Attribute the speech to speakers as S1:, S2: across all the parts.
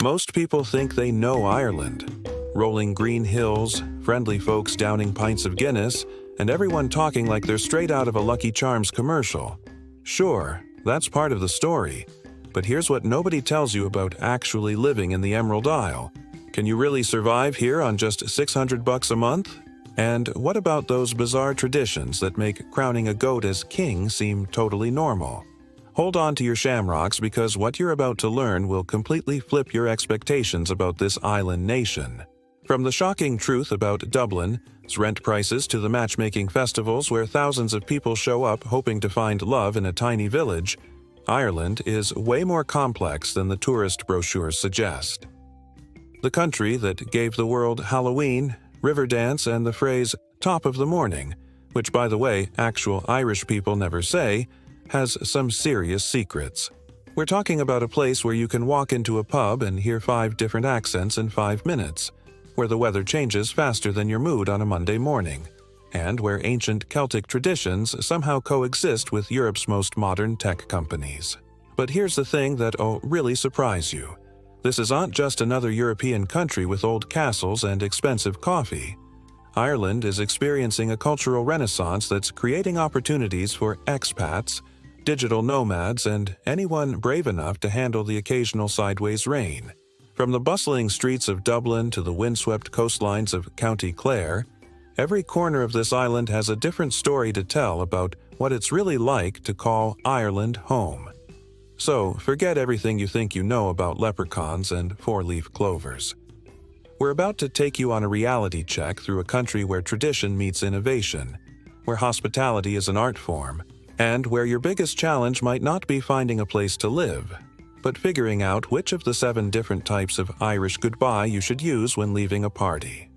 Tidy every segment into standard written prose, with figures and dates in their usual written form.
S1: Most people think they know Ireland. Rolling green hills, friendly folks downing pints of Guinness, and everyone talking like they're straight out of a Lucky Charms commercial. Sure, that's part of the story. But here's what nobody tells you about actually living in the Emerald Isle. Can you really survive here on just $600 a month? And what about those bizarre traditions that make crowning a goat as king seem totally normal? Hold on to your shamrocks because what you're about to learn will completely flip your expectations about this island nation. From the shocking truth about Dublin's rent prices to the matchmaking festivals where thousands of people show up hoping to find love in a tiny village, Ireland is way more complex than the tourist brochures suggest. The country that gave the world Halloween, Riverdance, and the phrase "top of the morning," which, by the way, actual Irish people never say, has some serious secrets. We're talking about a place where you can walk into a pub and hear 5 different accents in 5 minutes, where the weather changes faster than your mood on a Monday morning, and where ancient Celtic traditions somehow coexist with Europe's most modern tech companies. But here's the thing that'll really surprise you. This is not just another European country with old castles and expensive coffee. Ireland is experiencing a cultural renaissance that's creating opportunities for expats, digital nomads, and anyone brave enough to handle the occasional sideways rain. From the bustling streets of Dublin to the windswept coastlines of County Clare, every corner of this island has a different story to tell about what it's really like to call Ireland home. So, forget everything you think you know about leprechauns and 4-leaf clovers. We're about to take you on a reality check through a country where tradition meets innovation, where hospitality is an art form, and where your biggest challenge might not be finding a place to live, but figuring out which of the 7 different types of Irish goodbye you should use when leaving a party.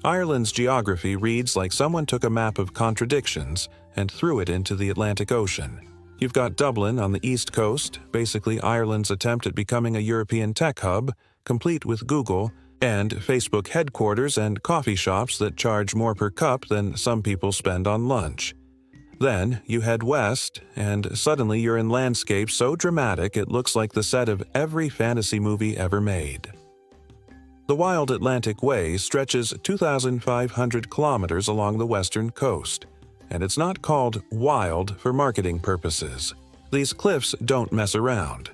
S1: Ireland's geography reads like someone took a map of contradictions and threw it into the Atlantic Ocean. You've got Dublin on the east coast, basically Ireland's attempt at becoming a European tech hub, complete with Google and Facebook headquarters and coffee shops that charge more per cup than some people spend on lunch. Then you head west, and suddenly you're in landscape so dramatic it looks like the set of every fantasy movie ever made. The Wild Atlantic Way stretches 2,500 kilometers along the western coast, and it's not called wild for marketing purposes. These cliffs don't mess around.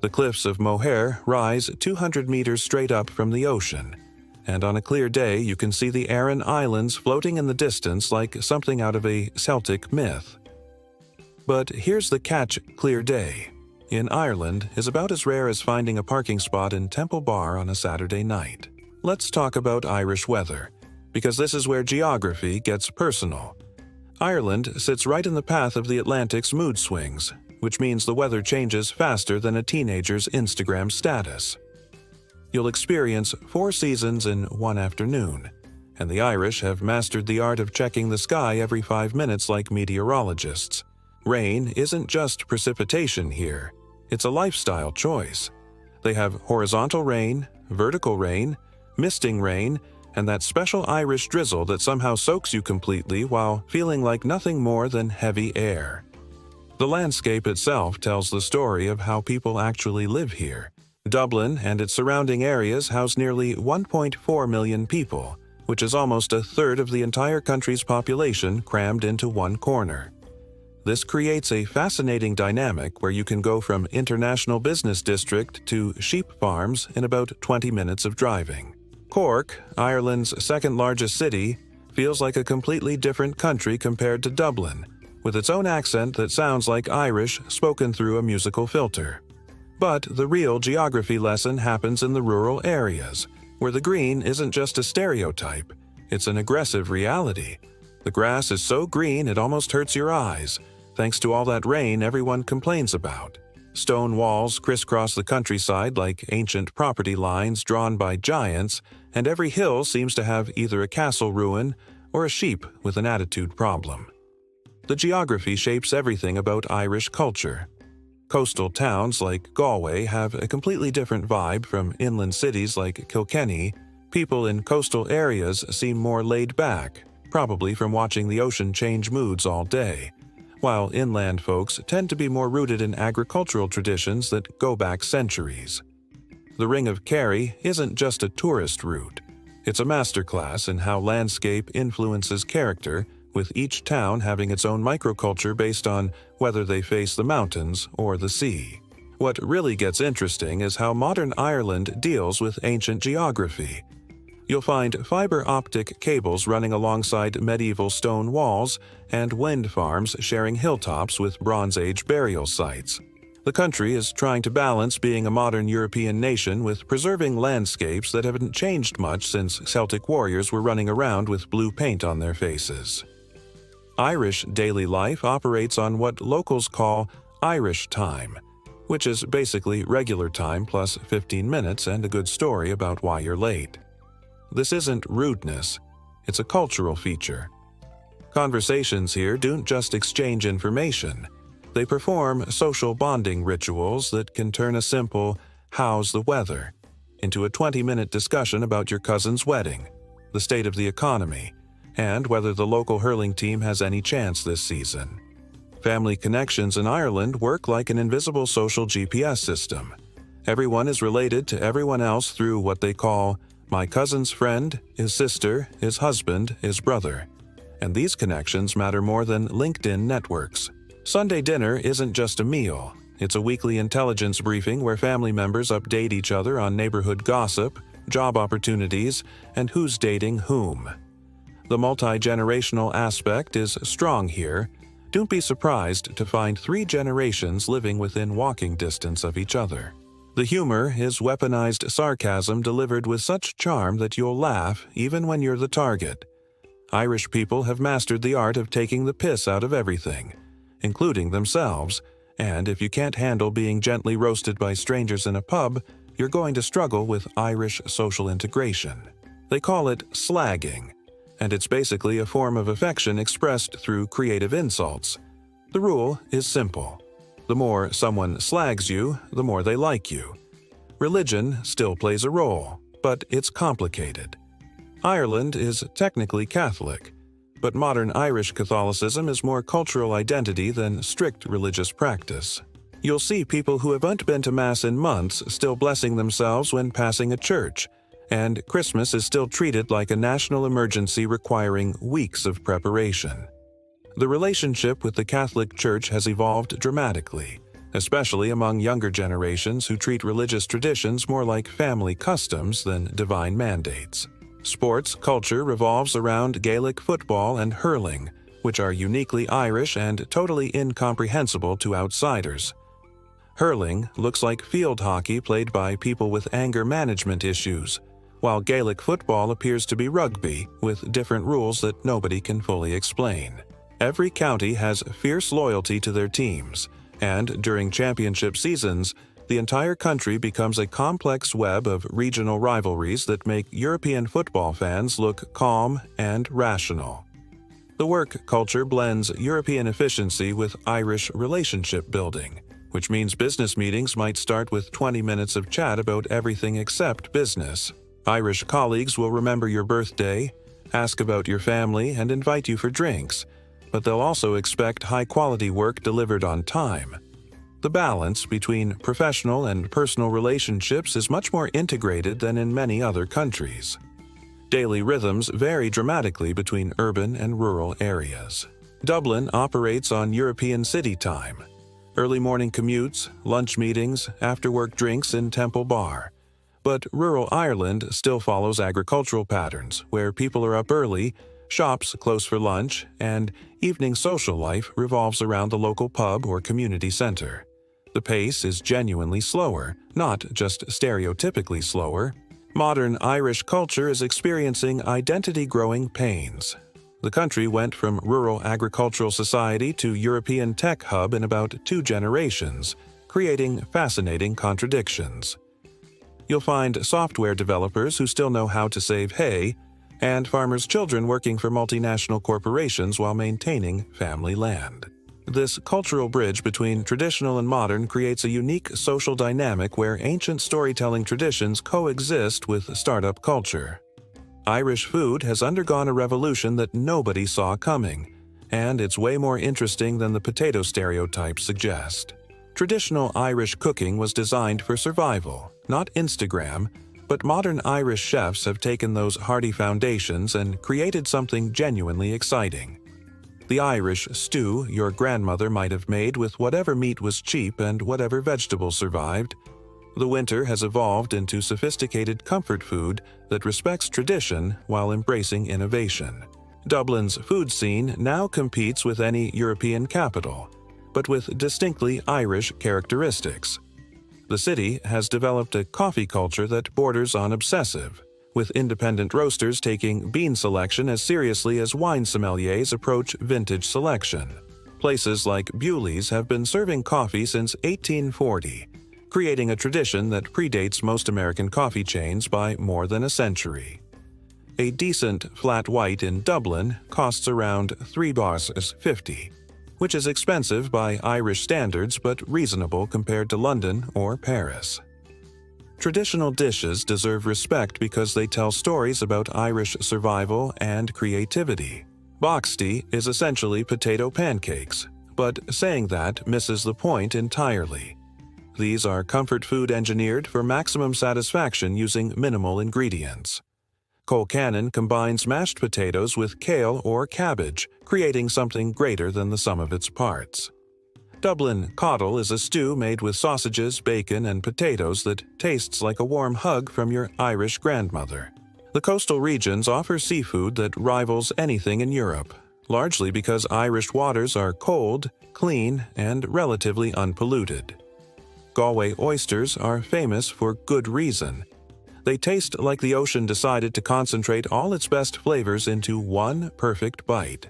S1: The cliffs of Moher rise 200 meters straight up from the ocean, and on a clear day you can see the Aran Islands floating in the distance like something out of a Celtic myth. But here's the catch: clear day in Ireland is about as rare as finding a parking spot in Temple Bar on a Saturday night. Let's talk about Irish weather, because this is where geography gets personal. Ireland sits right in the path of the Atlantic's mood swings, which means the weather changes faster than a teenager's Instagram status. You'll experience 4 seasons in one afternoon, and the Irish have mastered the art of checking the sky every 5 minutes like meteorologists. Rain isn't just precipitation here, it's a lifestyle choice. They have horizontal rain, vertical rain, misting rain, and that special Irish drizzle that somehow soaks you completely while feeling like nothing more than heavy air. The landscape itself tells the story of how people actually live here. Dublin and its surrounding areas house nearly 1.4 million people, which is almost a third of the entire country's population crammed into one corner. This creates a fascinating dynamic where you can go from international business district to sheep farms in about 20 minutes of driving. Cork, Ireland's second largest city, feels like a completely different country compared to Dublin, with its own accent that sounds like Irish spoken through a musical filter. But the real geography lesson happens in the rural areas, where the green isn't just a stereotype, it's an aggressive reality. The grass is so green it almost hurts your eyes, thanks to all that rain everyone complains about. Stone walls crisscross the countryside like ancient property lines drawn by giants, and every hill seems to have either a castle ruin or a sheep with an attitude problem. The geography shapes everything about Irish culture. Coastal towns like Galway have a completely different vibe from inland cities like Kilkenny. People in coastal areas seem more laid back, probably from watching the ocean change moods all day, while inland folks tend to be more rooted in agricultural traditions that go back centuries. The Ring of Kerry isn't just a tourist route. It's a masterclass in how landscape influences character, with each town having its own microculture based on whether they face the mountains or the sea. What really gets interesting is how modern Ireland deals with ancient geography. You'll find fiber optic cables running alongside medieval stone walls and wind farms sharing hilltops with Bronze Age burial sites. The country is trying to balance being a modern European nation with preserving landscapes that haven't changed much since Celtic warriors were running around with blue paint on their faces. Irish daily life operates on what locals call Irish time, which is basically regular time plus 15 minutes and a good story about why you're late. This isn't rudeness, it's a cultural feature. Conversations here don't just exchange information. They perform social bonding rituals that can turn a simple "how's the weather" into a 20-minute discussion about your cousin's wedding, the state of the economy, and whether the local hurling team has any chance this season. Family connections in Ireland work like an invisible social GPS system. Everyone is related to everyone else through what they call my cousin's friend, his sister, his husband, his brother. And these connections matter more than LinkedIn networks. Sunday dinner isn't just a meal. It's a weekly intelligence briefing where family members update each other on neighborhood gossip, job opportunities, and who's dating whom. The multi-generational aspect is strong here. Don't be surprised to find 3 generations living within walking distance of each other. The humor is weaponized sarcasm delivered with such charm that you'll laugh even when you're the target. Irish people have mastered the art of taking the piss out of everything, including themselves, and if you can't handle being gently roasted by strangers in a pub, you're going to struggle with Irish social integration. They call it slagging, and it's basically a form of affection expressed through creative insults. The rule is simple. The more someone slags you, the more they like you. Religion still plays a role, but it's complicated. Ireland is technically Catholic, but modern Irish Catholicism is more cultural identity than strict religious practice. You'll see people who haven't been to Mass in months still blessing themselves when passing a church, and Christmas is still treated like a national emergency requiring weeks of preparation. The relationship with the Catholic Church has evolved dramatically, especially among younger generations who treat religious traditions more like family customs than divine mandates. Sports culture revolves around Gaelic football and hurling, which are uniquely Irish and totally incomprehensible to outsiders. Hurling looks like field hockey played by people with anger management issues, while Gaelic football appears to be rugby with different rules that nobody can fully explain. Every county has fierce loyalty to their teams, and during championship seasons, the entire country becomes a complex web of regional rivalries that make European football fans look calm and rational. The work culture blends European efficiency with Irish relationship building, which means business meetings might start with 20 minutes of chat about everything except business. Irish colleagues will remember your birthday, ask about your family, and invite you for drinks, but they'll also expect high-quality work delivered on time. The balance between professional and personal relationships is much more integrated than in many other countries. Daily rhythms vary dramatically between urban and rural areas. Dublin operates on European city time. Early morning commutes, lunch meetings, after-work drinks in Temple Bar. But rural Ireland still follows agricultural patterns, where people are up early, shops close for lunch, and evening social life revolves around the local pub or community center. The pace is genuinely slower, not just stereotypically slower. Modern Irish culture is experiencing identity-growing pains. The country went from rural agricultural society to European tech hub in about 2 generations, creating fascinating contradictions. You'll find software developers who still know how to save hay, and farmers' children working for multinational corporations while maintaining family land. This cultural bridge between traditional and modern creates a unique social dynamic where ancient storytelling traditions coexist with startup culture. Irish food has undergone a revolution that nobody saw coming, and it's way more interesting than the potato stereotypes suggest. Traditional Irish cooking was designed for survival, not Instagram, but modern Irish chefs have taken those hearty foundations and created something genuinely exciting. The Irish stew your grandmother might have made with whatever meat was cheap and whatever vegetables survived. The winter has evolved into sophisticated comfort food that respects tradition while embracing innovation. Dublin's food scene now competes with any European capital, but with distinctly Irish characteristics. The city has developed a coffee culture that borders on obsessive, with independent roasters taking bean selection as seriously as wine sommeliers approach vintage selection. Places like Bewley's have been serving coffee since 1840, creating a tradition that predates most American coffee chains by more than a century. A decent flat white in Dublin costs around $3.50, which is expensive by Irish standards but reasonable compared to London or Paris. Traditional dishes deserve respect because they tell stories about Irish survival and creativity. Boxty is essentially potato pancakes, but saying that misses the point entirely. These are comfort food engineered for maximum satisfaction using minimal ingredients. Colcannon combines mashed potatoes with kale or cabbage, creating something greater than the sum of its parts. Dublin Coddle is a stew made with sausages, bacon, and potatoes that tastes like a warm hug from your Irish grandmother. The coastal regions offer seafood that rivals anything in Europe, largely because Irish waters are cold, clean, and relatively unpolluted. Galway oysters are famous for good reason. They taste like the ocean decided to concentrate all its best flavors into one perfect bite.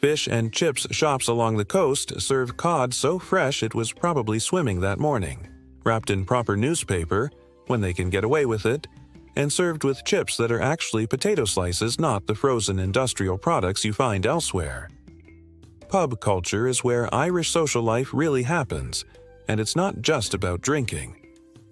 S1: Fish and chips shops along the coast serve cod so fresh it was probably swimming that morning, wrapped in proper newspaper, when they can get away with it, and served with chips that are actually potato slices, not the frozen industrial products you find elsewhere. Pub culture is where Irish social life really happens, and it's not just about drinking.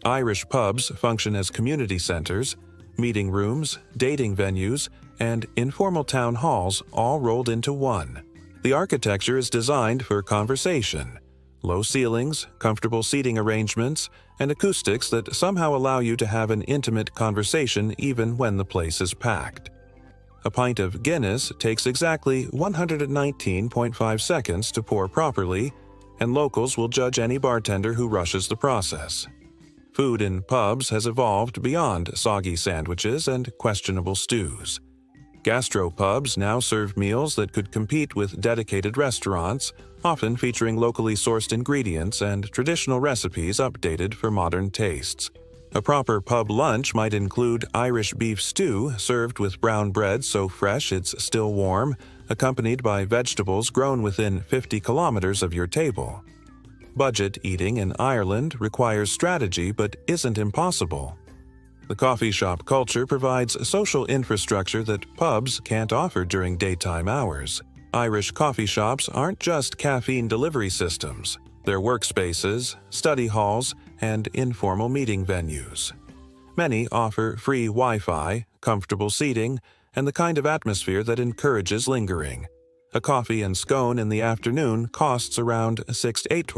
S1: Irish pubs function as community centers, meeting rooms, dating venues, and informal town halls all rolled into one. The architecture is designed for conversation. Low ceilings, comfortable seating arrangements, and acoustics that somehow allow you to have an intimate conversation even when the place is packed. A pint of Guinness takes exactly 119.5 seconds to pour properly, and locals will judge any bartender who rushes the process. Food in pubs has evolved beyond soggy sandwiches and questionable stews. Gastropubs now serve meals that could compete with dedicated restaurants, often featuring locally sourced ingredients and traditional recipes updated for modern tastes. A proper pub lunch might include Irish beef stew served with brown bread so fresh it's still warm, accompanied by vegetables grown within 50 kilometers of your table. Budget eating in Ireland requires strategy but isn't impossible. The coffee shop culture provides social infrastructure that pubs can't offer during daytime hours. Irish coffee shops aren't just caffeine delivery systems. They're workspaces, study halls, and informal meeting venues. Many offer free Wi-Fi, comfortable seating, and the kind of atmosphere that encourages lingering. A coffee and scone in the afternoon costs around 6 8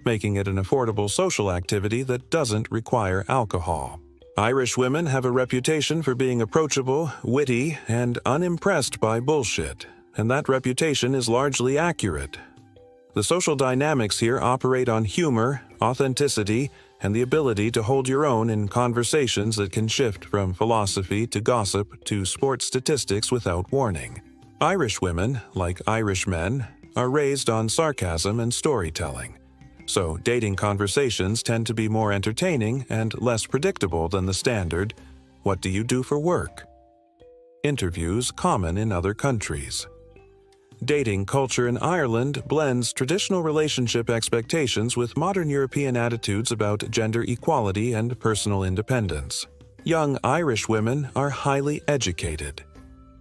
S1: making it an affordable social activity that doesn't require alcohol. Irish women have a reputation for being approachable, witty, and unimpressed by bullshit, and that reputation is largely accurate. The social dynamics here operate on humor, authenticity, and the ability to hold your own in conversations that can shift from philosophy to gossip to sports statistics without warning. Irish women, like Irish men, are raised on sarcasm and storytelling. So dating conversations tend to be more entertaining and less predictable than the standard, "What do you do for work?" interviews common in other countries. Dating culture in Ireland blends traditional relationship expectations with modern European attitudes about gender equality and personal independence. Young Irish women are highly educated.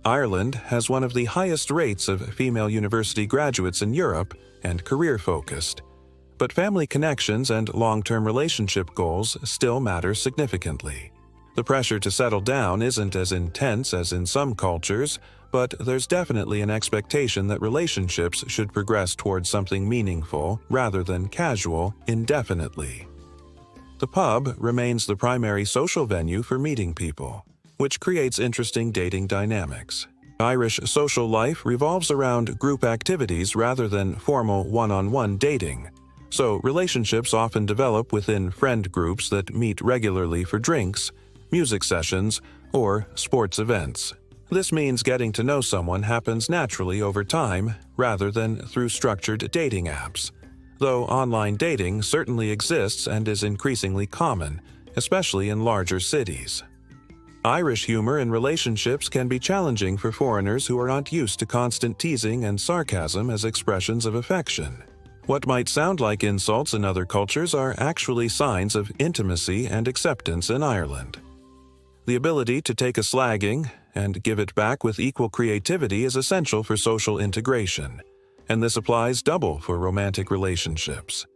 S1: Ireland has one of the highest rates of female university graduates in Europe and career-focused. But family connections and long-term relationship goals still matter significantly. The pressure to settle down isn't as intense as in some cultures, but there's definitely an expectation that relationships should progress towards something meaningful rather than casual indefinitely. The pub remains the primary social venue for meeting people, which creates interesting dating dynamics. Irish social life revolves around group activities rather than formal one-on-one dating, so relationships often develop within friend groups that meet regularly for drinks, music sessions, or sports events. This means getting to know someone happens naturally over time rather than through structured dating apps, though online dating certainly exists and is increasingly common, especially in larger cities. Irish humor in relationships can be challenging for foreigners who are not used to constant teasing and sarcasm as expressions of affection. What might sound like insults in other cultures are actually signs of intimacy and acceptance in Ireland. The ability to take a slagging and give it back with equal creativity is essential for social integration, and this applies double for romantic relationships.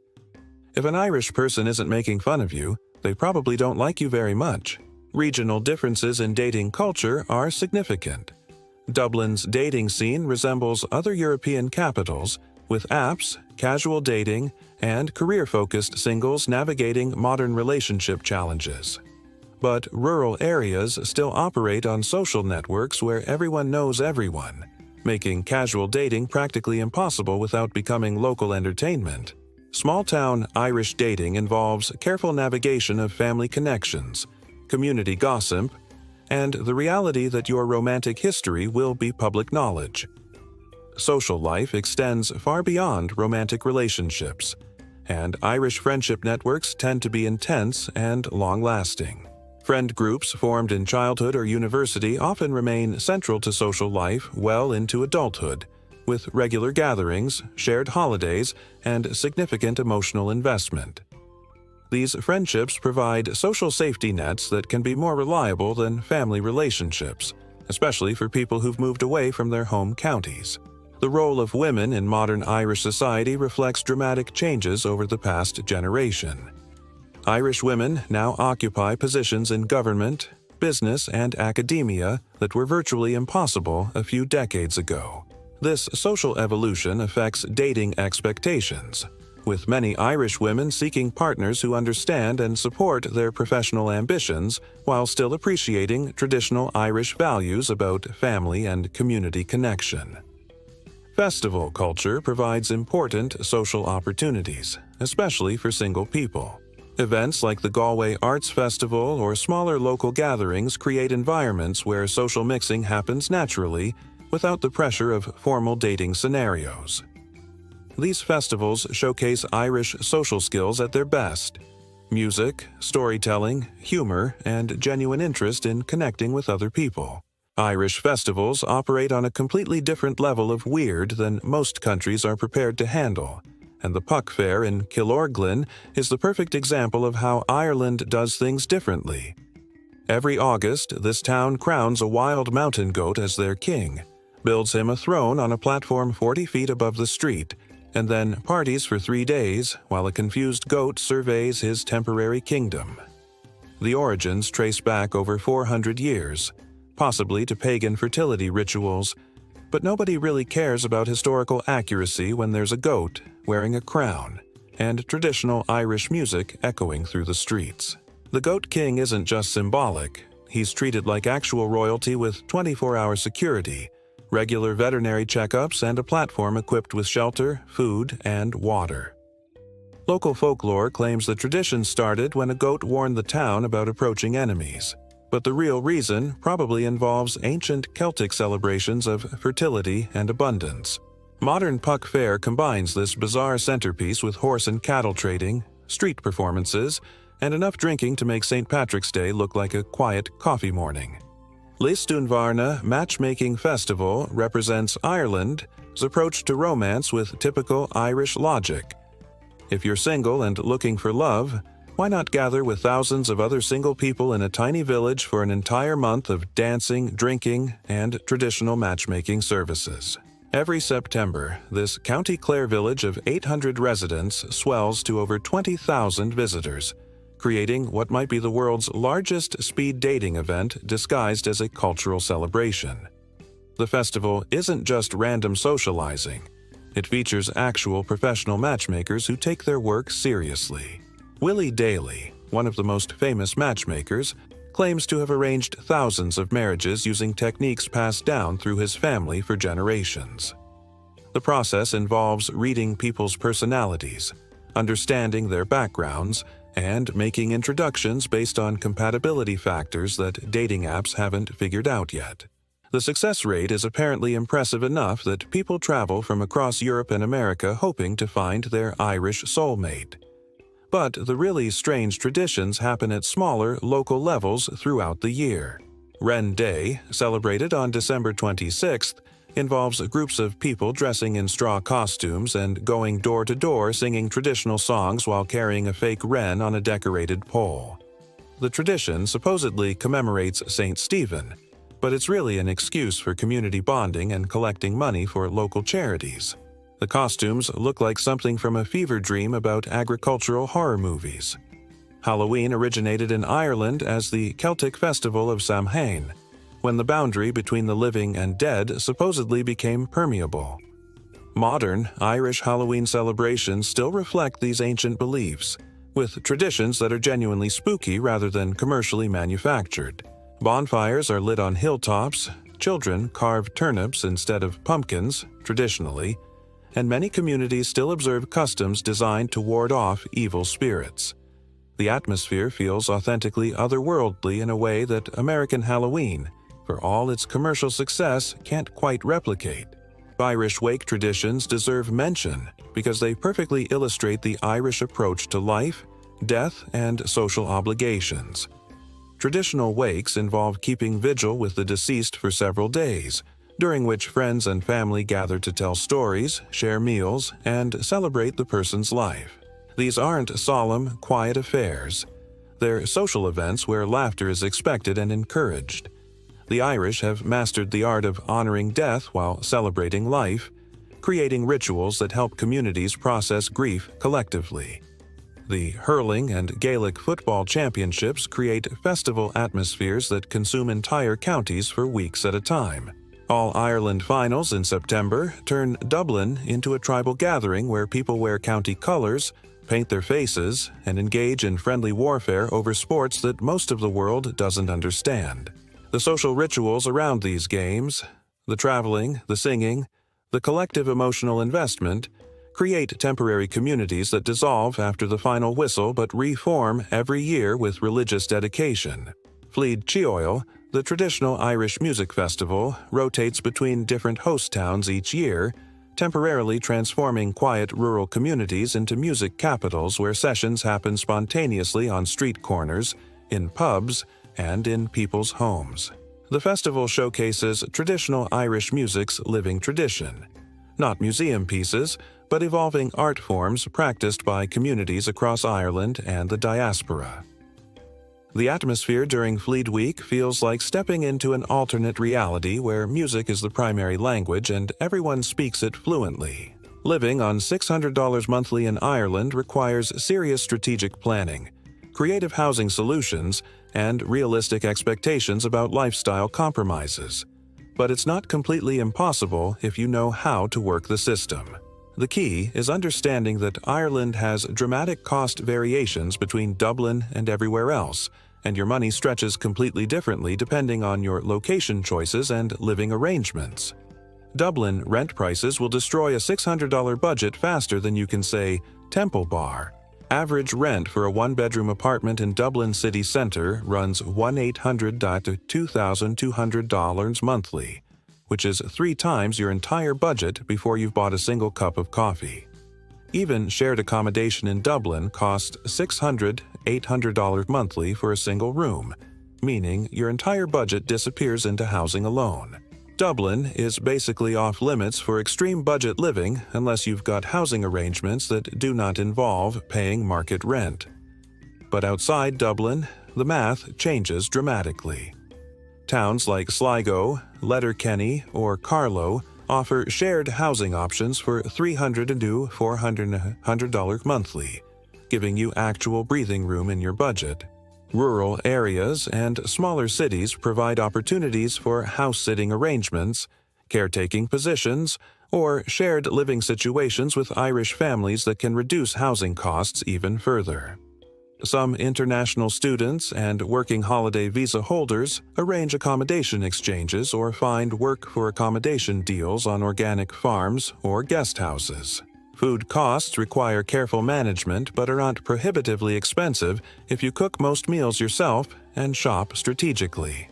S1: If an Irish person isn't making fun of you, they probably don't like you very much. Regional differences in dating culture are significant. Dublin's dating scene resembles other European capitals, with apps, casual dating, and career-focused singles navigating modern relationship challenges. But rural areas still operate on social networks where everyone knows everyone, making casual dating practically impossible without becoming local entertainment. Small-town Irish dating involves careful navigation of family connections, community gossip, and the reality that your romantic history will be public knowledge. Social life extends far beyond romantic relationships, and Irish friendship networks tend to be intense and long-lasting. Friend groups formed in childhood or university often remain central to social life well into adulthood, with regular gatherings, shared holidays, and significant emotional investment. These friendships provide social safety nets that can be more reliable than family relationships, especially for people who've moved away from their home counties. The role of women in modern Irish society reflects dramatic changes over the past generation. Irish women now occupy positions in government, business, and academia that were virtually impossible a few decades ago. This social evolution affects dating expectations, with many Irish women seeking partners who understand and support their professional ambitions while still appreciating traditional Irish values about family and community connection. Festival culture provides important social opportunities, especially for single people. Events like the Galway Arts Festival or smaller local gatherings create environments where social mixing happens naturally without the pressure of formal dating scenarios. These festivals showcase Irish social skills at their best: music, storytelling, humor, and genuine interest in connecting with other people. Irish festivals operate on a completely different level of weird than most countries are prepared to handle, and the Puck Fair in Killorglin is the perfect example of how Ireland does things differently. Every August, this town crowns a wild mountain goat as their king, builds him a throne on a platform 40 feet above the street, and then parties for 3 days while a confused goat surveys his temporary kingdom. The origins trace back over 400 years, possibly to pagan fertility rituals, but nobody really cares about historical accuracy when there's a goat wearing a crown and traditional Irish music echoing through the streets. The Goat King isn't just symbolic, he's treated like actual royalty with 24-hour security, regular veterinary checkups, and a platform equipped with shelter, food, and water. Local folklore claims the tradition started when a goat warned the town about approaching enemies, but the real reason probably involves ancient Celtic celebrations of fertility and abundance. Modern Puck Fair combines this bizarre centerpiece with horse and cattle trading, street performances, and enough drinking to make St. Patrick's Day look like a quiet coffee morning. Lisdoonvarna Matchmaking Festival represents Ireland's approach to romance with typical Irish logic. If you're single and looking for love, why not gather with thousands of other single people in a tiny village for an entire month of dancing, drinking, and traditional matchmaking services? Every September, this County Clare village of 800 residents swells to over 20,000 visitors, creating what might be the world's largest speed dating event disguised as a cultural celebration. The festival isn't just random socializing. It features actual professional matchmakers who take their work seriously. Willie Daly, one of the most famous matchmakers, claims to have arranged thousands of marriages using techniques passed down through his family for generations. The process involves reading people's personalities, understanding their backgrounds, and making introductions based on compatibility factors that dating apps haven't figured out yet. The success rate is apparently impressive enough that people travel from across Europe and America hoping to find their Irish soulmate. But the really strange traditions happen at smaller, local levels throughout the year. Wren Day, celebrated on December 26th, involves groups of people dressing in straw costumes and going door to door singing traditional songs while carrying a fake wren on a decorated pole. The tradition supposedly commemorates St. Stephen, but it's really an excuse for community bonding and collecting money for local charities. The costumes look like something from a fever dream about agricultural horror movies. Halloween originated in Ireland as the Celtic festival of Samhain, when the boundary between the living and dead supposedly became permeable. Modern Irish Halloween celebrations still reflect these ancient beliefs, with traditions that are genuinely spooky rather than commercially manufactured. Bonfires are lit on hilltops, children carve turnips instead of pumpkins, traditionally, and many communities still observe customs designed to ward off evil spirits. The atmosphere feels authentically otherworldly in a way that American Halloween, for all its commercial success, can't quite replicate. Irish wake traditions deserve mention because they perfectly illustrate the Irish approach to life, death, and social obligations. Traditional wakes involve keeping vigil with the deceased for several days, during which friends and family gather to tell stories, share meals, and celebrate the person's life. These aren't solemn, quiet affairs. They're social events where laughter is expected and encouraged. The Irish have mastered the art of honoring death while celebrating life, creating rituals that help communities process grief collectively. The hurling and Gaelic football championships create festival atmospheres that consume entire counties for weeks at a time. All-Ireland finals in September turn Dublin into a tribal gathering where people wear county colors, paint their faces, and engage in friendly warfare over sports that most of the world doesn't understand. The social rituals around these games, the traveling, the singing, the collective emotional investment, create temporary communities that dissolve after the final whistle but reform every year with religious dedication. Flead Cheoil, the traditional Irish music festival, rotates between different host towns each year, temporarily transforming quiet rural communities into music capitals where sessions happen spontaneously on street corners, in pubs, and in people's homes. The festival showcases traditional Irish music's living tradition, not museum pieces, but evolving art forms practiced by communities across Ireland and the diaspora. The atmosphere during Flead Week feels like stepping into an alternate reality where music is the primary language and everyone speaks it fluently. Living on $600 monthly in Ireland requires serious strategic planning, creative housing solutions, and realistic expectations about lifestyle compromises. But it's not completely impossible if you know how to work the system. The key is understanding that Ireland has dramatic cost variations between Dublin and everywhere else, and your money stretches completely differently depending on your location choices and living arrangements. Dublin rent prices will destroy a $600 budget faster than you can say Temple Bar. Average rent for a one-bedroom apartment in Dublin city centre runs $1,800 to $2,200 monthly, which is 3 times your entire budget before you've bought a single cup of coffee. Even shared accommodation in Dublin costs $600 – $800 monthly for a single room, meaning your entire budget disappears into housing alone. Dublin is basically off-limits for extreme budget living unless you've got housing arrangements that do not involve paying market rent. But outside Dublin, the math changes dramatically. Towns like Sligo, Letterkenny, or Carlow offer shared housing options for $300 to $400 monthly, giving you actual breathing room in your budget. Rural areas and smaller cities provide opportunities for house-sitting arrangements, caretaking positions, or shared living situations with Irish families that can reduce housing costs even further. Some international students and working holiday visa holders arrange accommodation exchanges or find work for accommodation deals on organic farms or guest houses. Food costs require careful management but are not prohibitively expensive if you cook most meals yourself and shop strategically.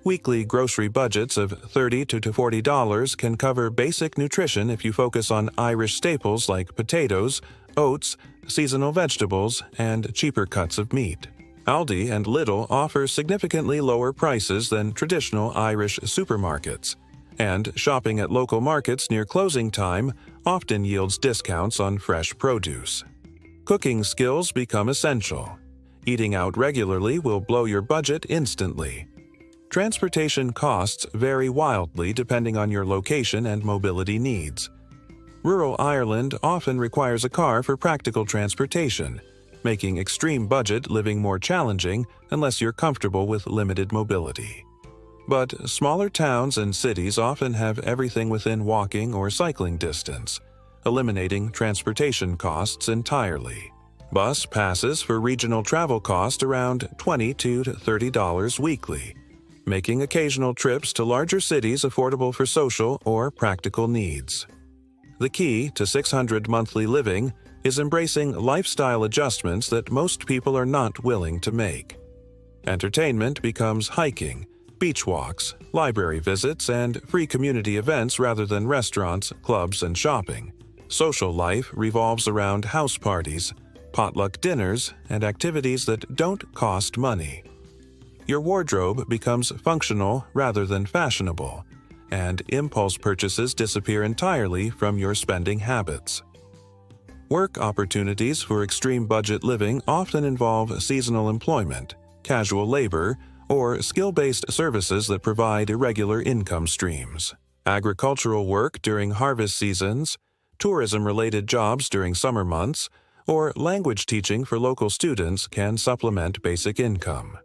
S1: Weekly grocery budgets of $30 to $40 can cover basic nutrition if you focus on Irish staples like potatoes, oats, seasonal vegetables, and cheaper cuts of meat. Aldi and Lidl offer significantly lower prices than traditional Irish supermarkets, and shopping at local markets near closing time often yields discounts on fresh produce. Cooking skills become essential. Eating out regularly will blow your budget instantly. Transportation costs vary wildly depending on your location and mobility needs. Rural Ireland often requires a car for practical transportation, making extreme budget living more challenging unless you're comfortable with limited mobility. But smaller towns and cities often have everything within walking or cycling distance, eliminating transportation costs entirely. Bus passes for regional travel cost around $20 to $30 weekly, making occasional trips to larger cities affordable for social or practical needs. The key to $600 monthly living is embracing lifestyle adjustments that most people are not willing to make. Entertainment becomes hiking, beach walks, library visits, and free community events rather than restaurants, clubs, and shopping. Social life revolves around house parties, potluck dinners, and activities that don't cost money. Your wardrobe becomes functional rather than fashionable, and impulse purchases disappear entirely from your spending habits. Work opportunities for extreme budget living often involve seasonal employment, casual labor, or skill-based services that provide irregular income streams. Agricultural work during harvest seasons, tourism-related jobs during summer months, or language teaching for local students can supplement basic income.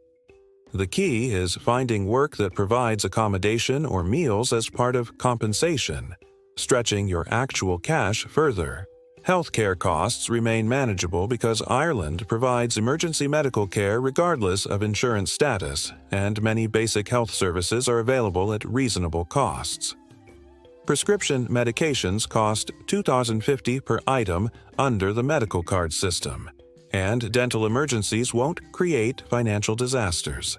S1: The key is finding work that provides accommodation or meals as part of compensation, stretching your actual cash further. Healthcare costs remain manageable because Ireland provides emergency medical care regardless of insurance status, and many basic health services are available at reasonable costs. Prescription medications cost $2,050 per item under the medical card system, and dental emergencies won't create financial disasters.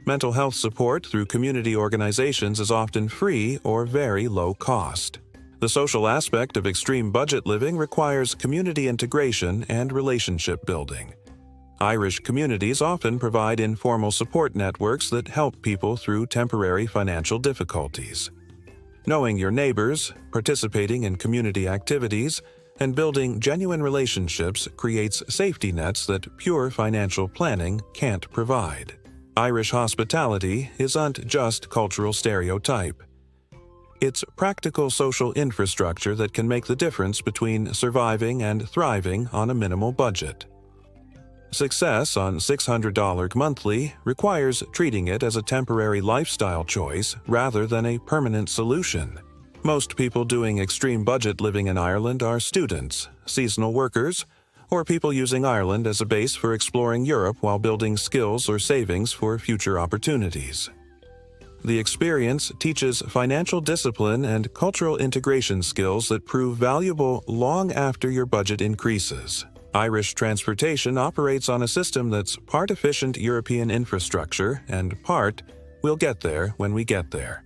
S1: Mental health support through community organizations is often free or very low cost. The social aspect of extreme budget living requires community integration and relationship building. Irish communities often provide informal support networks that help people through temporary financial difficulties. Knowing your neighbors, participating in community activities, and building genuine relationships creates safety nets that pure financial planning can't provide. Irish hospitality isn't just cultural stereotype. It's practical social infrastructure that can make the difference between surviving and thriving on a minimal budget. Success on $600 monthly requires treating it as a temporary lifestyle choice rather than a permanent solution. Most people doing extreme budget living in Ireland are students, seasonal workers, or people using Ireland as a base for exploring Europe while building skills or savings for future opportunities. The experience teaches financial discipline and cultural integration skills that prove valuable long after your budget increases. Irish transportation operates on a system that's part efficient European infrastructure and part "we'll get there when we get there."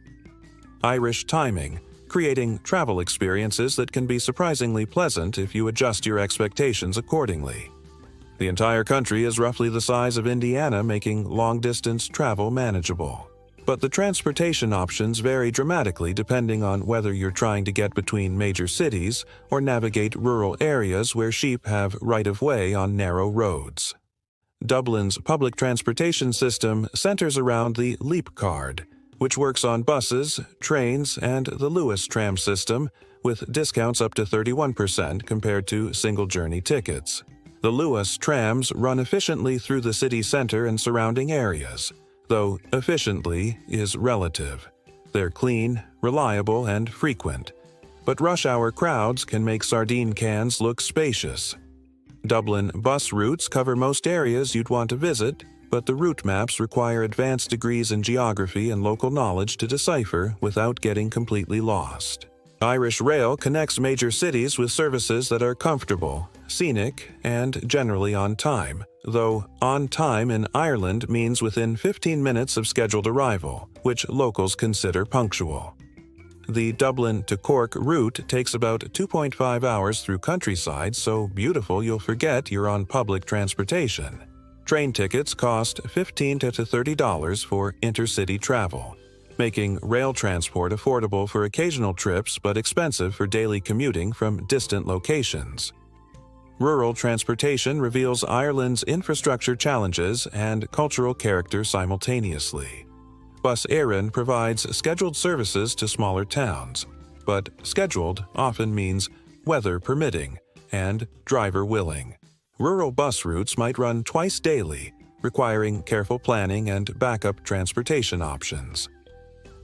S1: Irish timing, creating travel experiences that can be surprisingly pleasant if you adjust your expectations accordingly. The entire country is roughly the size of Indiana, making long-distance travel manageable. But the transportation options vary dramatically depending on whether you're trying to get between major cities or navigate rural areas where sheep have right-of-way on narrow roads. Dublin's public transportation system centers around the Leap Card, which works on buses, trains, and the Lewis tram system, with discounts up to 31% compared to single-journey tickets. The Lewis trams run efficiently through the city center and surrounding areas, though efficiently is relative. They're clean, reliable, and frequent, but rush-hour crowds can make sardine cans look spacious. Dublin bus routes cover most areas you'd want to visit, but the route maps require advanced degrees in geography and local knowledge to decipher without getting completely lost. Irish Rail connects major cities with services that are comfortable, scenic, and generally on time, though on time in Ireland means within 15 minutes of scheduled arrival, which locals consider punctual. The Dublin to Cork route takes about 2.5 hours through countryside, so beautiful you'll forget you're on public transportation. Train tickets cost $15 to $30 for intercity travel, making rail transport affordable for occasional trips but expensive for daily commuting from distant locations. Rural transportation reveals Ireland's infrastructure challenges and cultural character simultaneously. Bus Éireann provides scheduled services to smaller towns, but scheduled often means weather permitting and driver willing. Rural bus routes might run twice daily, requiring careful planning and backup transportation options.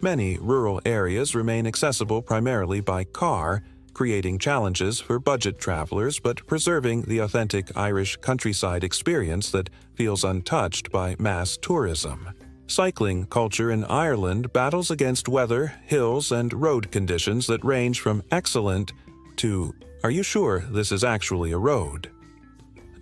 S1: Many rural areas remain accessible primarily by car, creating challenges for budget travelers but preserving the authentic Irish countryside experience that feels untouched by mass tourism. Cycling culture in Ireland battles against weather, hills, and road conditions that range from excellent to, "Are you sure this is actually a road?"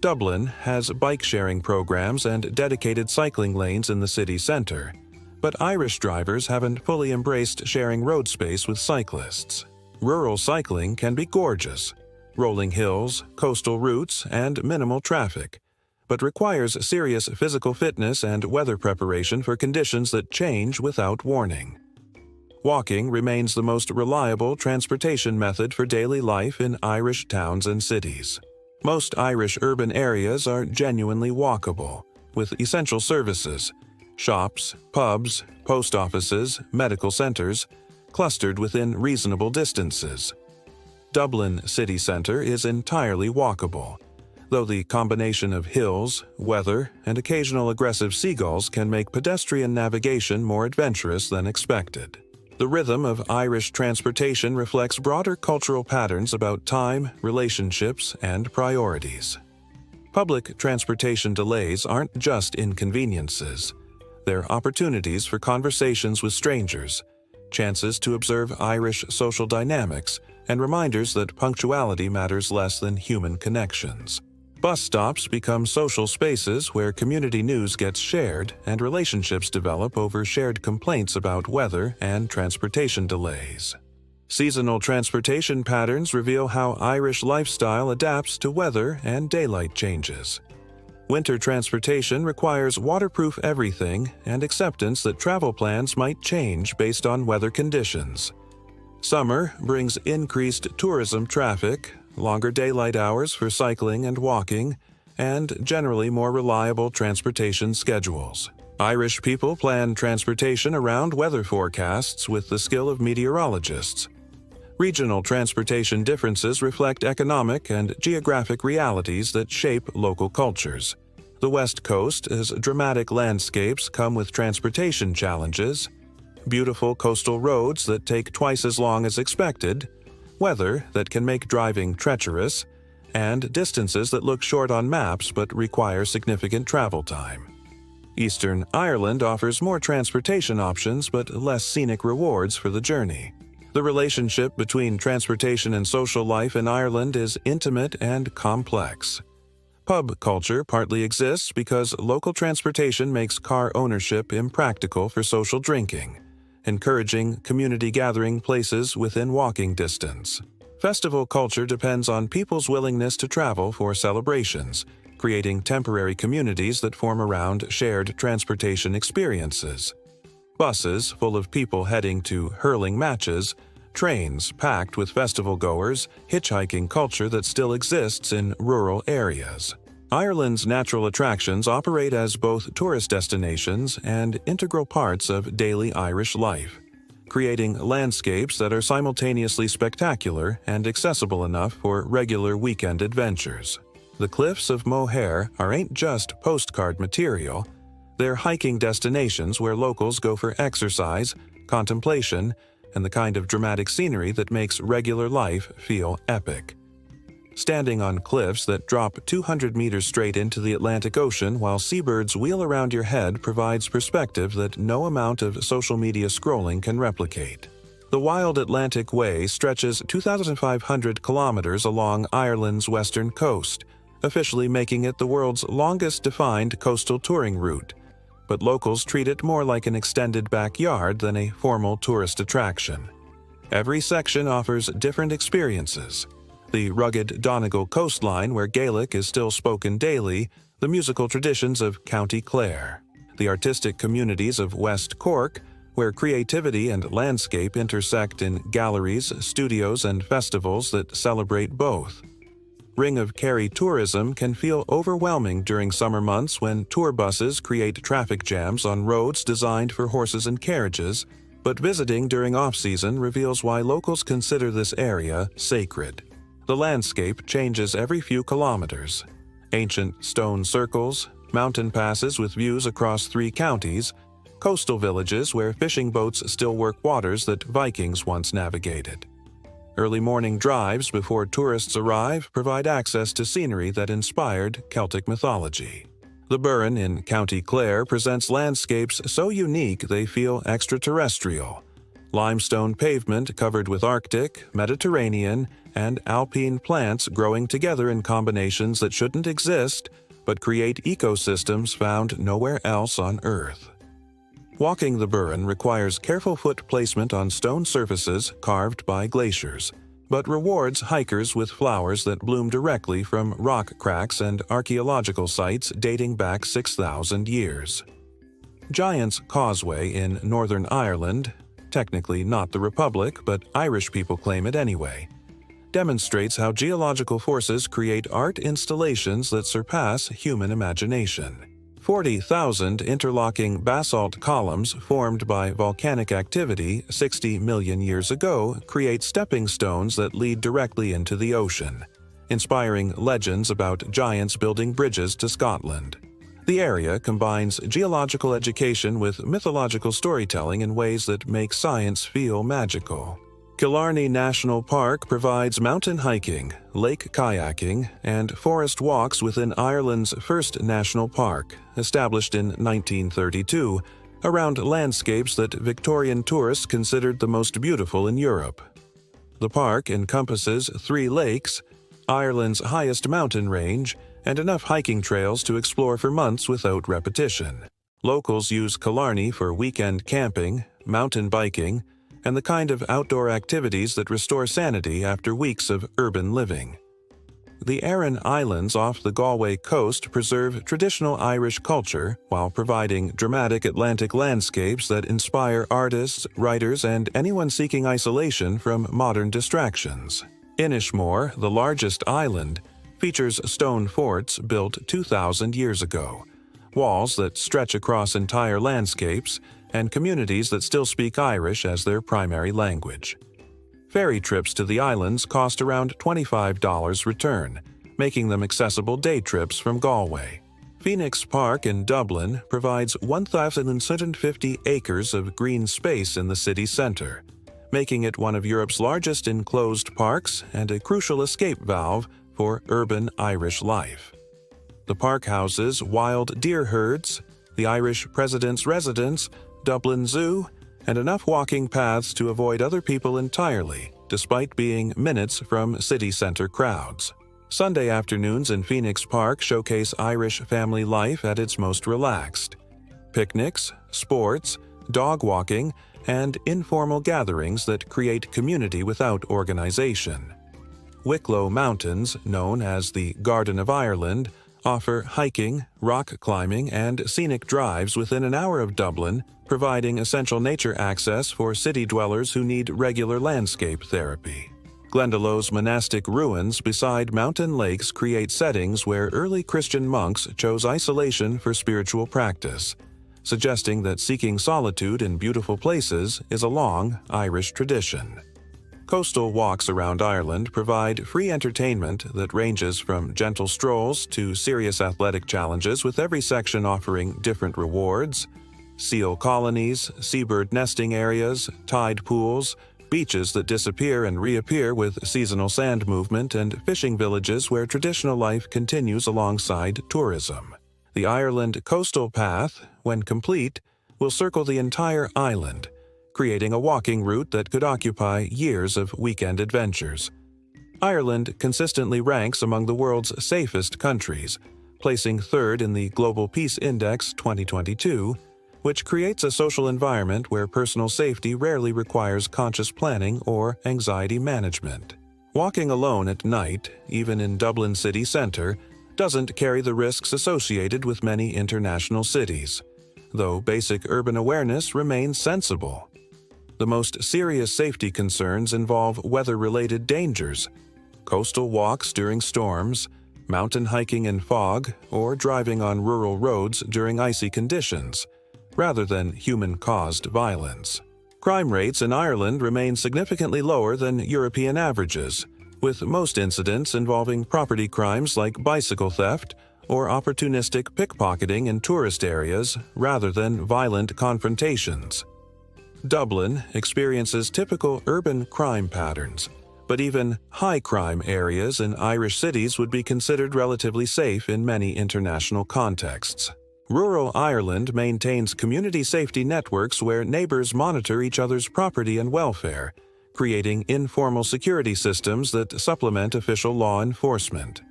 S1: Dublin has bike-sharing programs and dedicated cycling lanes in the city centre, but Irish drivers haven't fully embraced sharing road space with cyclists. Rural cycling can be gorgeous, rolling hills, coastal routes, and minimal traffic, but requires serious physical fitness and weather preparation for conditions that change without warning. Walking remains the most reliable transportation method for daily life in Irish towns and cities. Most Irish urban areas are genuinely walkable, with essential services, shops, pubs, post offices, medical centers, clustered within reasonable distances. Dublin city centre is entirely walkable, though the combination of hills, weather, and occasional aggressive seagulls can make pedestrian navigation more adventurous than expected. The rhythm of Irish transportation reflects broader cultural patterns about time, relationships, and priorities. Public transportation delays aren't just inconveniences. They're opportunities for conversations with strangers, chances to observe Irish social dynamics, and reminders that punctuality matters less than human connections. Bus stops become social spaces where community news gets shared and relationships develop over shared complaints about weather and transportation delays. Seasonal transportation patterns reveal how Irish lifestyle adapts to weather and daylight changes. Winter transportation requires waterproof everything and acceptance that travel plans might change based on weather conditions. Summer brings increased tourism traffic, longer daylight hours for cycling and walking, and generally more reliable transportation schedules. Irish people plan transportation around weather forecasts with the skill of meteorologists. Regional transportation differences reflect economic and geographic realities that shape local cultures. The West Coast's dramatic landscapes come with transportation challenges, beautiful coastal roads that take twice as long as expected, weather that can make driving treacherous, and distances that look short on maps but require significant travel time. Eastern Ireland offers more transportation options but less scenic rewards for the journey. The relationship between transportation and social life in Ireland is intimate and complex. Pub culture partly exists because local transportation makes car ownership impractical for social drinking, encouraging community gathering places within walking distance. Festival culture depends on people's willingness to travel for celebrations, creating temporary communities that form around shared transportation experiences. Buses full of people heading to hurling matches, trains packed with festival-goers, hitchhiking culture that still exists in rural areas. Ireland's natural attractions operate as both tourist destinations and integral parts of daily Irish life, creating landscapes that are simultaneously spectacular and accessible enough for regular weekend adventures. The cliffs of Moher ain't just postcard material, they're hiking destinations where locals go for exercise, contemplation, and the kind of dramatic scenery that makes regular life feel epic. Standing on cliffs that drop 200 meters straight into the Atlantic Ocean while seabirds wheel around your head provides perspective that no amount of social media scrolling can replicate. The Wild Atlantic Way stretches 2,500 kilometers along Ireland's western coast, officially making it the world's longest defined coastal touring route, but locals treat it more like an extended backyard than a formal tourist attraction. Every section offers different experiences. The rugged Donegal coastline, where Gaelic is still spoken daily, the musical traditions of County Clare, the artistic communities of West Cork, where creativity and landscape intersect in galleries, studios, and festivals that celebrate both. Ring of Kerry tourism can feel overwhelming during summer months when tour buses create traffic jams on roads designed for horses and carriages, but visiting during off-season reveals why locals consider this area sacred. The landscape changes every few kilometers. Ancient stone circles, mountain passes with views across 3 counties, coastal villages where fishing boats still work waters that Vikings once navigated. Early morning drives before tourists arrive provide access to scenery that inspired Celtic mythology. The Burren in County Clare presents landscapes so unique they feel extraterrestrial. Limestone pavement covered with Arctic, Mediterranean, and alpine plants growing together in combinations that shouldn't exist, but create ecosystems found nowhere else on Earth. Walking the Burren requires careful foot placement on stone surfaces carved by glaciers, but rewards hikers with flowers that bloom directly from rock cracks and archaeological sites dating back 6,000 years. Giant's Causeway in Northern Ireland, technically not the Republic, but Irish people claim it anyway, demonstrates how geological forces create art installations that surpass human imagination. 40,000 interlocking basalt columns formed by volcanic activity 60 million years ago create stepping stones that lead directly into the ocean, inspiring legends about giants building bridges to Scotland. The area combines geological education with mythological storytelling in ways that make science feel magical. Killarney National Park provides mountain hiking, lake kayaking, and forest walks within Ireland's first national park, established in 1932, around landscapes that Victorian tourists considered the most beautiful in Europe. The park encompasses 3 lakes, Ireland's highest mountain range, and enough hiking trails to explore for months without repetition. Locals use Killarney for weekend camping, mountain biking, and the kind of outdoor activities that restore sanity after weeks of urban living. The Aran Islands off the Galway coast preserve traditional Irish culture while providing dramatic Atlantic landscapes that inspire artists, writers, and anyone seeking isolation from modern distractions. Inishmore, the largest island, features stone forts built 2,000 years ago, walls that stretch across entire landscapes, and communities that still speak Irish as their primary language. Ferry trips to the islands cost around $25 return, making them accessible day trips from Galway. Phoenix Park in Dublin provides 1,750 acres of green space in the city centre, making it one of Europe's largest enclosed parks and a crucial escape valve for urban Irish life. The park houses wild deer herds, the Irish President's residence, Dublin Zoo, and enough walking paths to avoid other people entirely, despite being minutes from city center crowds. Sunday afternoons in Phoenix Park showcase Irish family life at its most relaxed. Picnics, sports, dog walking, and informal gatherings that create community without organization. Wicklow Mountains, known as the Garden of Ireland, offer hiking, rock climbing, and scenic drives within an hour of Dublin, providing essential nature access for city dwellers who need regular landscape therapy. Glendalough's monastic ruins beside mountain lakes create settings where early Christian monks chose isolation for spiritual practice, suggesting that seeking solitude in beautiful places is a long Irish tradition. Coastal walks around Ireland provide free entertainment that ranges from gentle strolls to serious athletic challenges, with every section offering different rewards. Seal colonies, seabird nesting areas, tide pools, beaches that disappear and reappear with seasonal sand movement, and fishing villages where traditional life continues alongside tourism. The Ireland Coastal Path, when complete, will circle the entire island, creating a walking route that could occupy years of weekend adventures. Ireland consistently ranks among the world's safest countries, placing third in the Global Peace Index 2022, which creates a social environment where personal safety rarely requires conscious planning or anxiety management. Walking alone at night, even in Dublin city centre, doesn't carry the risks associated with many international cities, though basic urban awareness remains sensible. The most serious safety concerns involve weather-related dangers, coastal walks during storms, mountain hiking in fog, or driving on rural roads during icy conditions, rather than human-caused violence. Crime rates in Ireland remain significantly lower than European averages, with most incidents involving property crimes like bicycle theft or opportunistic pickpocketing in tourist areas rather than violent confrontations. Dublin experiences typical urban crime patterns, but even high-crime areas in Irish cities would be considered relatively safe in many international contexts. Rural Ireland maintains community safety networks where neighbors monitor each other's property and welfare, creating informal security systems that supplement official law enforcement.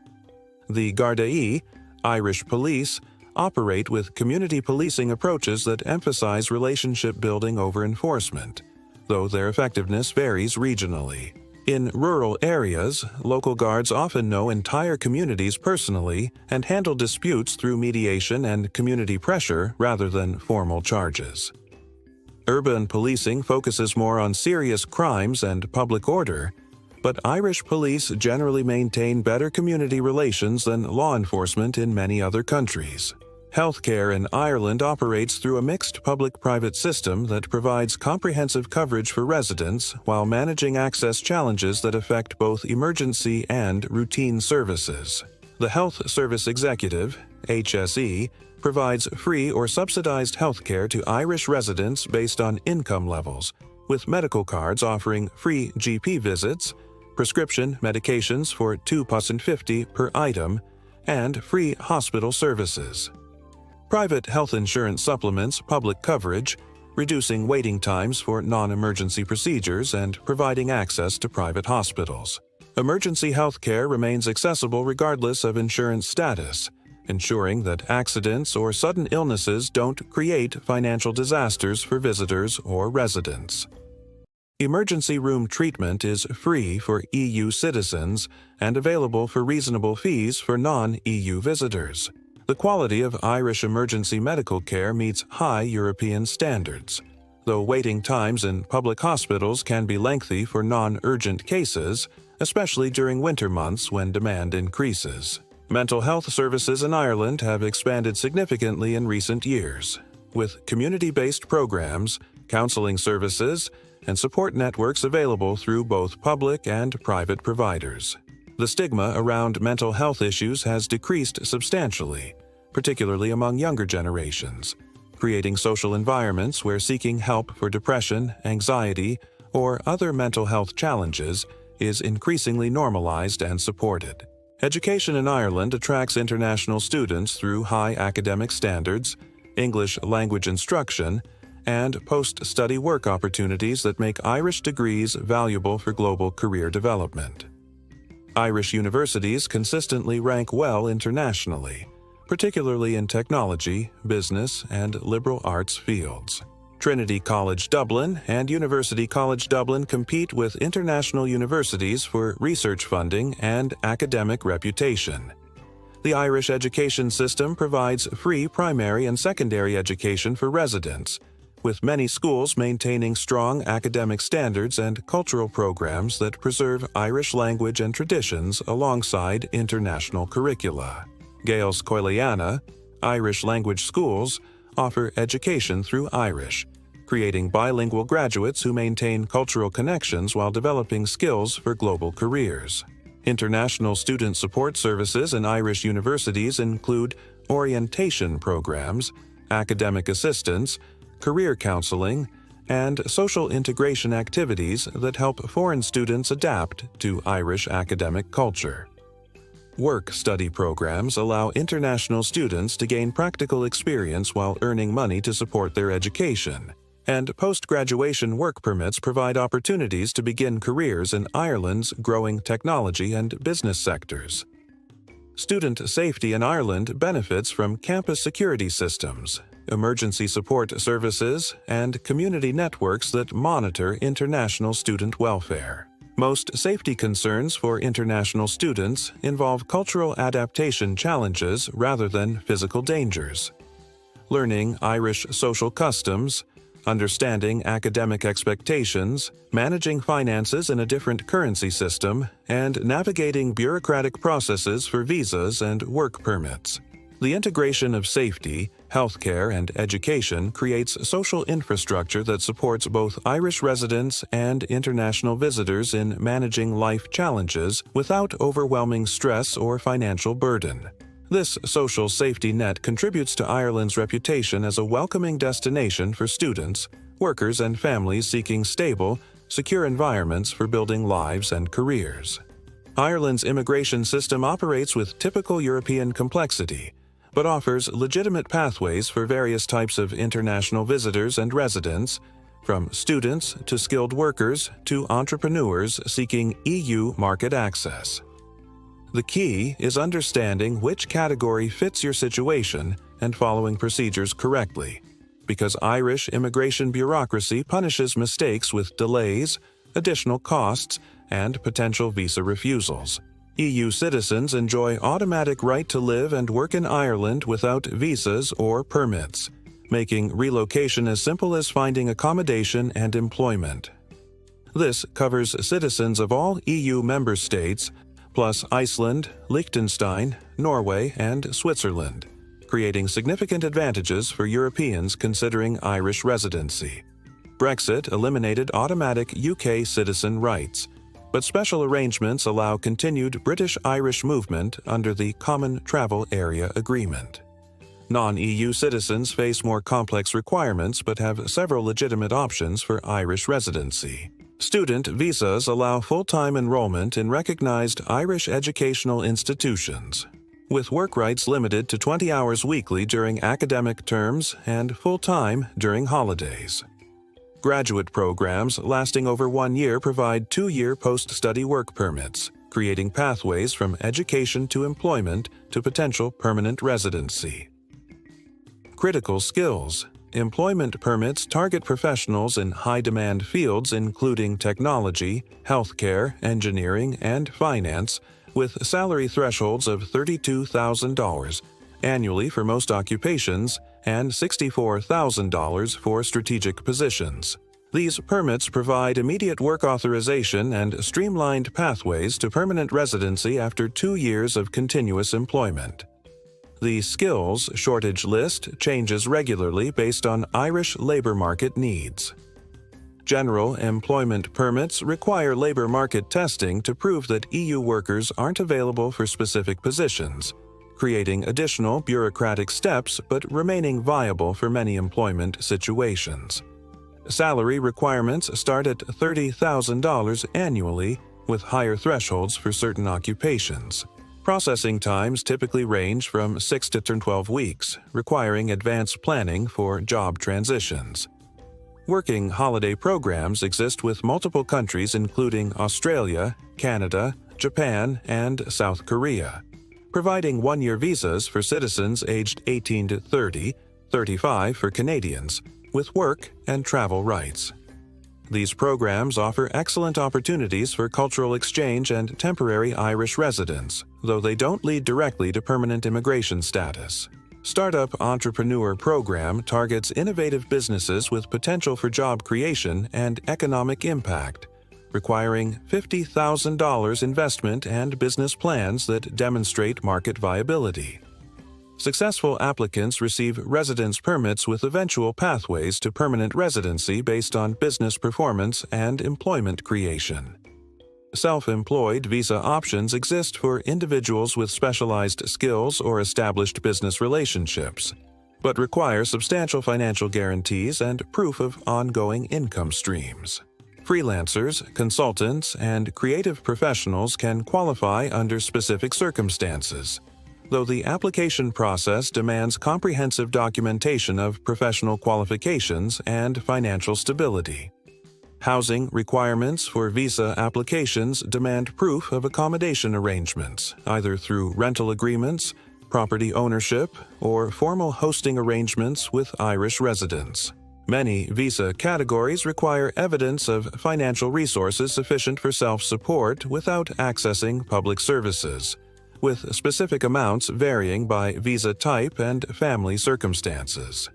S1: The Gardaí, Irish police, operate with community policing approaches that emphasize relationship building over enforcement, though their effectiveness varies regionally. In rural areas, local guards often know entire communities personally and handle disputes through mediation and community pressure rather than formal charges. Urban policing focuses more on serious crimes and public order, but Irish police generally maintain better community relations than law enforcement in many other countries. Healthcare in Ireland operates through a mixed public-private system that provides comprehensive coverage for residents while managing access challenges that affect both emergency and routine services. The Health Service Executive, HSE, provides free or subsidized healthcare to Irish residents based on income levels, with medical cards offering free GP visits, prescription medications for £2.50 per item, and free hospital services. Private health insurance supplements public coverage, reducing waiting times for non-emergency procedures and providing access to private hospitals. Emergency health care remains accessible regardless of insurance status, ensuring that accidents or sudden illnesses don't create financial disasters for visitors or residents. Emergency room treatment is free for EU citizens and available for reasonable fees for non-EU visitors. The quality of Irish emergency medical care meets high European standards, though waiting times in public hospitals can be lengthy for non-urgent cases, especially during winter months when demand increases. Mental health services in Ireland have expanded significantly in recent years, with community-based programs, counseling services, and support networks available through both public and private providers. The stigma around mental health issues has decreased substantially, particularly among younger generations, creating social environments where seeking help for depression, anxiety, or other mental health challenges is increasingly normalized and supported. Education in Ireland attracts international students through high academic standards, English language instruction, and post-study work opportunities that make Irish degrees valuable for global career development. Irish universities consistently rank well internationally, particularly in technology, business, and liberal arts fields. Trinity College Dublin and University College Dublin compete with international universities for research funding and academic reputation. The Irish education system provides free primary and secondary education for residents, with many schools maintaining strong academic standards and cultural programs that preserve Irish language and traditions alongside international curricula. Gaels Coileana, Irish language schools, offer education through Irish, creating bilingual graduates who maintain cultural connections while developing skills for global careers. International student support services in Irish universities include orientation programs, academic assistance, career counseling, and social integration activities that help foreign students adapt to Irish academic culture. Work-study programs allow international students to gain practical experience while earning money to support their education, and post-graduation work permits provide opportunities to begin careers in Ireland's growing technology and business sectors. Student safety in Ireland benefits from campus security systems, emergency support services, and community networks that monitor international student welfare. Most safety concerns for international students involve cultural adaptation challenges rather than physical dangers. Learning Irish social customs, understanding academic expectations, managing finances in a different currency system, and navigating bureaucratic processes for visas and work permits. The integration of safety, healthcare, and education creates social infrastructure that supports both Irish residents and international visitors in managing life challenges without overwhelming stress or financial burden. This social safety net contributes to Ireland's reputation as a welcoming destination for students, workers, and families seeking stable, secure environments for building lives and careers. Ireland's immigration system operates with typical European complexity, but offers legitimate pathways for various types of international visitors and residents, from students to skilled workers to entrepreneurs seeking EU market access. The key is understanding which category fits your situation and following procedures correctly, because Irish immigration bureaucracy punishes mistakes with delays, additional costs, and potential visa refusals. EU citizens enjoy automatic right to live and work in Ireland without visas or permits, making relocation as simple as finding accommodation and employment. This covers citizens of all EU member states, plus Iceland, Liechtenstein, Norway, and Switzerland, creating significant advantages for Europeans considering Irish residency. Brexit eliminated automatic UK citizen rights, but special arrangements allow continued British-Irish movement under the Common Travel Area Agreement. Non-EU citizens face more complex requirements but have several legitimate options for Irish residency. Student visas allow full-time enrollment in recognized Irish educational institutions, with work rights limited to 20 hours weekly during academic terms and full-time during holidays. Graduate programs lasting over 1 year provide 2-year post-study work permits, creating pathways from education to employment to potential permanent residency. Critical skills. Employment permits target professionals in high-demand fields including technology, healthcare, engineering, and finance, with salary thresholds of $32,000 annually for most occupations and $64,000 for strategic positions. These permits provide immediate work authorization and streamlined pathways to permanent residency after 2 years of continuous employment. The skills shortage list changes regularly based on Irish labor market needs. General employment permits require labor market testing to prove that EU workers aren't available for specific positions, creating additional bureaucratic steps but remaining viable for many employment situations. Salary requirements start at $30,000 annually, with higher thresholds for certain occupations. Processing times typically range from 6 to 12 weeks, requiring advanced planning for job transitions. Working holiday programs exist with multiple countries including Australia, Canada, Japan, and South Korea, providing 1-year visas for citizens aged 18 to 30, 35 for Canadians, with work and travel rights. These programs offer excellent opportunities for cultural exchange and temporary Irish residence, though they don't lead directly to permanent immigration status. Startup Entrepreneur Program targets innovative businesses with potential for job creation and economic impact, requiring $50,000 investment and business plans that demonstrate market viability. Successful applicants receive residence permits with eventual pathways to permanent residency based on business performance and employment creation. Self-employed visa options exist for individuals with specialized skills or established business relationships, but require substantial financial guarantees and proof of ongoing income streams. Freelancers, consultants, and creative professionals can qualify under specific circumstances, though the application process demands comprehensive documentation of professional qualifications and financial stability. Housing requirements for visa applications demand proof of accommodation arrangements, either through rental agreements, property ownership, or formal hosting arrangements with Irish residents. Many visa categories require evidence of financial resources sufficient for self-support without accessing public services, with specific amounts varying by visa type and family circumstances.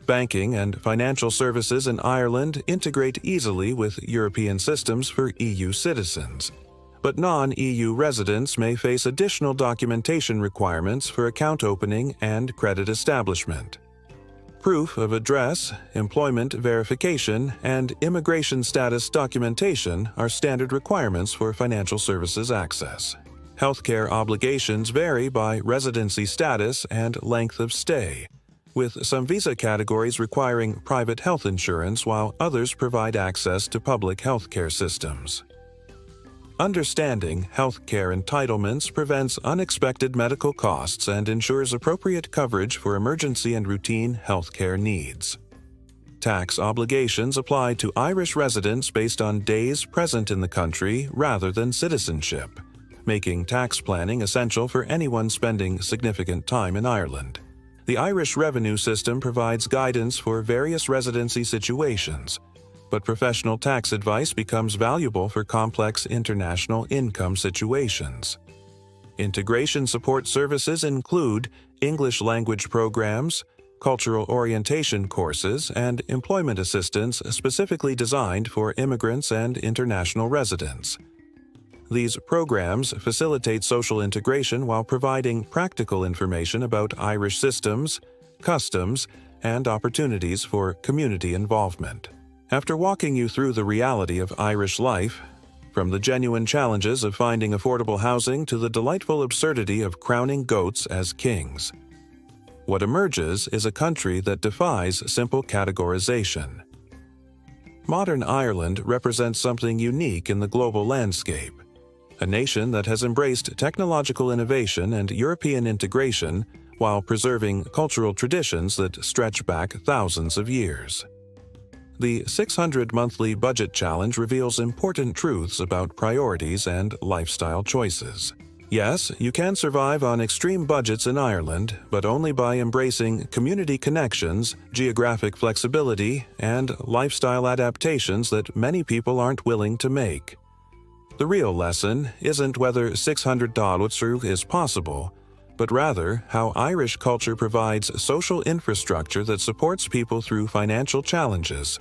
S1: Banking and financial services in Ireland integrate easily with European systems for EU citizens, but non-EU residents may face additional documentation requirements for account opening and credit establishment. Proof of address, employment verification, and immigration status documentation are standard requirements for financial services access. Healthcare obligations vary by residency status and length of stay, with some visa categories requiring private health insurance while others provide access to public healthcare systems. Understanding healthcare entitlements prevents unexpected medical costs and ensures appropriate coverage for emergency and routine healthcare needs. Tax obligations apply to Irish residents based on days present in the country rather than citizenship, making tax planning essential for anyone spending significant time in Ireland. The Irish revenue system provides guidance for various residency situations, but professional tax advice becomes valuable for complex international income situations. Integration support services include English language programs, cultural orientation courses, and employment assistance specifically designed for immigrants and international residents. These programs facilitate social integration while providing practical information about Irish systems, customs, and opportunities for community involvement. After walking you through the reality of Irish life, from the genuine challenges of finding affordable housing to the delightful absurdity of crowning goats as kings, what emerges is a country that defies simple categorization. Modern Ireland represents something unique in the global landscape, a nation that has embraced technological innovation and European integration while preserving cultural traditions that stretch back thousands of years. The 600 Monthly Budget Challenge reveals important truths about priorities and lifestyle choices. Yes, you can survive on extreme budgets in Ireland, but only by embracing community connections, geographic flexibility, and lifestyle adaptations that many people aren't willing to make. The real lesson isn't whether $600 is possible, but rather how Irish culture provides social infrastructure that supports people through financial challenges,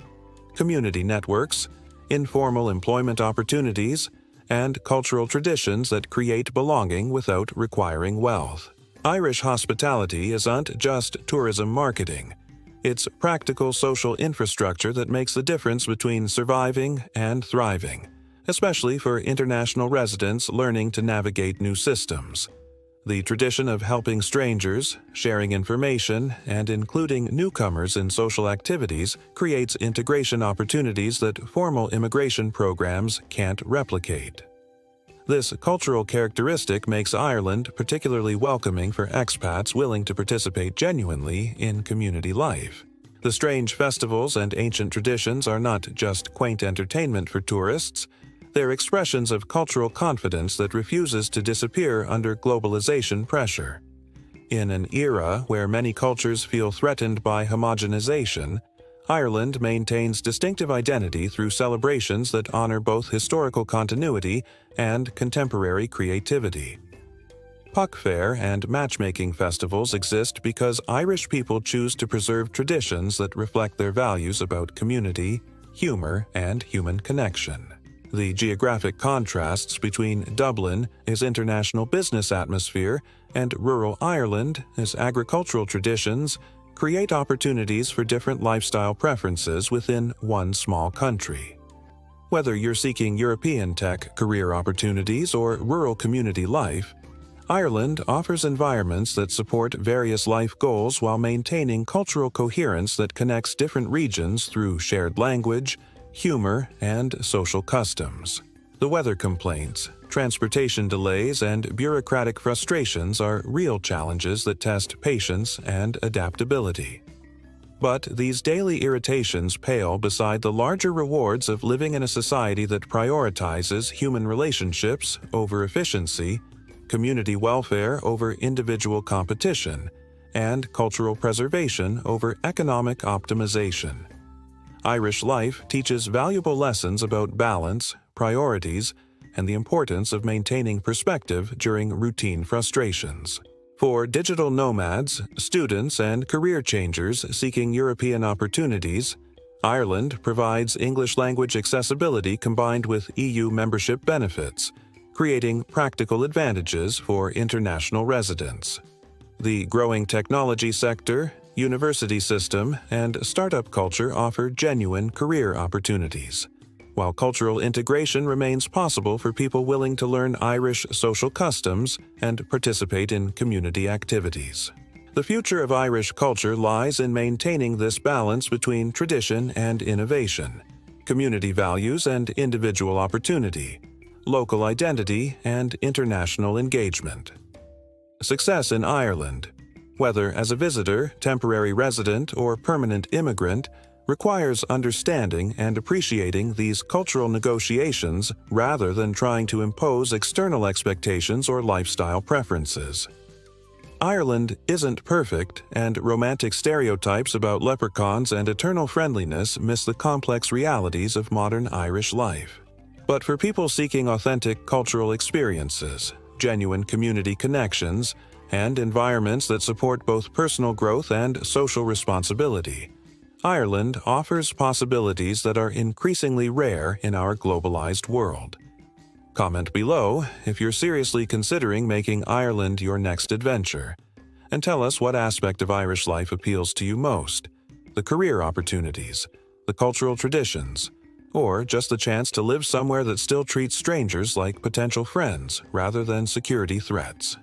S1: community networks, informal employment opportunities, and cultural traditions that create belonging without requiring wealth. Irish hospitality isn't just tourism marketing. It's practical social infrastructure that makes the difference between surviving and thriving, especially for international residents learning to navigate new systems. The tradition of helping strangers, sharing information, and including newcomers in social activities creates integration opportunities that formal immigration programs can't replicate. This cultural characteristic makes Ireland particularly welcoming for expats willing to participate genuinely in community life. The strange festivals and ancient traditions are not just quaint entertainment for tourists. They're expressions of cultural confidence that refuses to disappear under globalization pressure. In an era where many cultures feel threatened by homogenization, Ireland maintains distinctive identity through celebrations that honor both historical continuity and contemporary creativity. Puck Fair and matchmaking festivals exist because Irish people choose to preserve traditions that reflect their values about community, humor, and human connection. The geographic contrasts between Dublin, its international business atmosphere, and rural Ireland, its agricultural traditions, create opportunities for different lifestyle preferences within one small country. Whether you're seeking European tech career opportunities or rural community life, Ireland offers environments that support various life goals while maintaining cultural coherence that connects different regions through shared language, humor, and social customs. The weather complaints, transportation delays, and bureaucratic frustrations are real challenges that test patience and adaptability. But these daily irritations pale beside the larger rewards of living in a society that prioritizes human relationships over efficiency, community welfare over individual competition, and cultural preservation over economic optimization. Irish life teaches valuable lessons about balance, priorities, and the importance of maintaining perspective during routine frustrations. For digital nomads, students, and career changers seeking European opportunities, Ireland provides English language accessibility combined with EU membership benefits, creating practical advantages for international residents. The growing technology sector, university system, and startup culture offer genuine career opportunities, while cultural integration remains possible for people willing to learn Irish social customs and participate in community activities. The future of Irish culture lies in maintaining this balance between tradition and innovation, community values and individual opportunity, local identity and international engagement. Success in Ireland, whether as a visitor, temporary resident, or permanent immigrant, requires understanding and appreciating these cultural negotiations rather than trying to impose external expectations or lifestyle preferences. Ireland isn't perfect, and romantic stereotypes about leprechauns and eternal friendliness miss the complex realities of modern Irish life. But for people seeking authentic cultural experiences, genuine community connections, and environments that support both personal growth and social responsibility, Ireland offers possibilities that are increasingly rare in our globalized world. Comment below if you're seriously considering making Ireland your next adventure, and tell us what aspect of Irish life appeals to you most: the career opportunities, the cultural traditions, or just the chance to live somewhere that still treats strangers like potential friends rather than security threats.